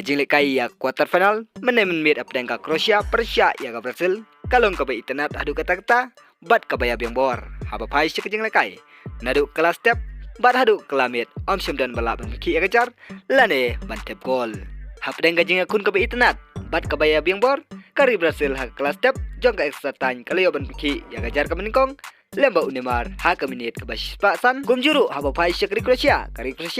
Kajing lekai ya quarter final menemit apdeng ka Kroasia Persia ya ka Brazil kalong ka ba internet adu kata-kata bat ka baya bor haba pai si kajing lekai nadu kelas step bat hadu kelamit om dan balap ki ya kejar lane bantep gol hapdeng kajing akun ka ba internet bat ka baya bor kari Brazil ha kelas step jong ka extra time kaliyo ban ki ya kejar ka meningkong Lemba Unemar ha ke minit ke basis paksan gum juru haba pai si kari Kroasia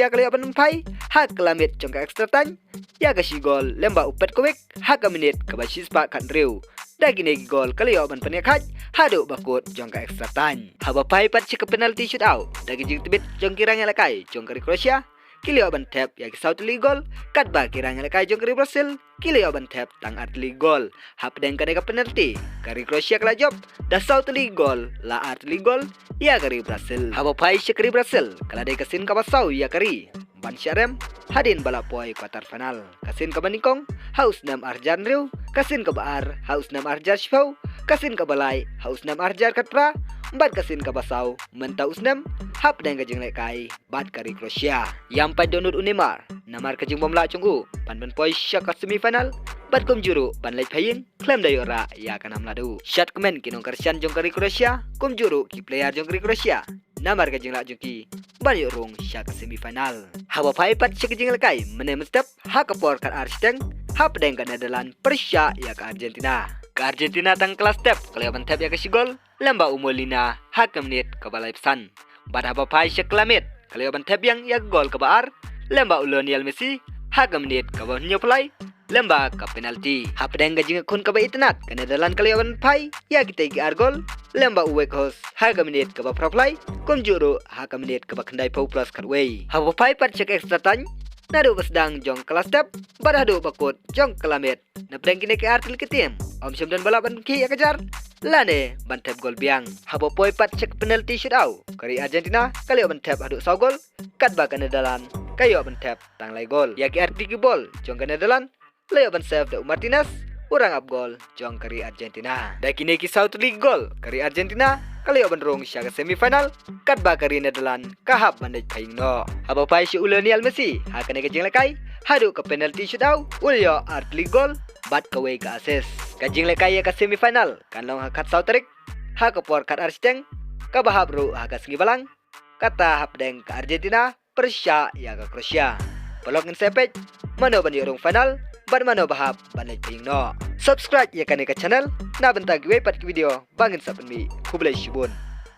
kali aban pai ha kelamit jong ka extra time ya kasi gol lemba upet kowek ha ke minit ke basis pak kan riu dagi negi gol kali aban paniak hadu bakut jong ka extra time haba pai pat si ke penalty shootout dagi jing tibit jong kirang lakai jong kari Kroasia kili aban tap ya South League gol kat ba kirang lakai jong kari Brazil kili aban tap tang artli gol hapdeng kadeka penalty kari Kroasia kala job da South League gol la artli gol ya kari Brazil haba pai si kari Brazil kala de kasin ka basau ya kari ban syarem hadin balap poi quarter final kasin ka banikong haus nam arjan riu kasin ka baar haus nam arjar shpau kasin ka balai haus nam arjar katpra bat kasin ka basau menta usnam hap deng ka jing lekai bat kari Kroasia yang pai donut Unemar namar ka jing bomla chungu pan ban poi syak ka semifinal bat kum juru ban lej phayin klem dai ora ya kanam ladu shot komen kinong karsian jong kari Kroasia kum juru ki player jong kari Kroasia namar ka jing la jungki ban yo rong syak ka semifinal haba pai pat syak jing lekai menem step ha ka por kat arsteng hap deng ka Netherlands Persia ya ka Argentina tang kelas step kaliaban tap ya ka sigol lamba umolina ha ka menit ka balai pesan bat haba pai syak klamit kaliaban tap yang ya gol ka baar lamba Lionel Messi ha ka menit ka ba nyo play lamba ka penalty hap deng ka jing kun ka ba itnat ka Netherlands kaliaban pai ya kita gi argol lamba uwek hos ha ka menit ka ba pro play kum juru ha ka menit ka ba kandai pau plus katway haba pai pat syak extra time nadu basdang jong kelas step badadu bakut jong kelamit napdeng kini ke artil ke tim om dan balapan ki ya kejar lane bantep gol biang habo poi pat cek penalty shootout kari Argentina kali bantep adu saw gol kat ba Netherlands kayo bantep tang lai gol ya ki arti ki bol jong ke Netherlands layo ban save da Martinez urang up gol jong kari Argentina da kini ki South League gol kari Argentina kali ban rong sya ke semifinal kat ba kari Netherlands kahap bandej paing no haba pai si Lionel Messi ha kane ke jing lekai hadu ke penalty shootout ulyo artli gol bat kawai ke assist kajing lekai ya ke semifinal kan long hakat South League ha ke por kat arsteng ka bahab ru ha ke sengi balang kata hapdeng ke Argentina Persia ya ke Kroasia pelok ngin sepej mano ban yorong final bat mano bahab bandej paing no subscribe ya kane ke channel na bentagi we pat video bangin sapen mi kublai shibun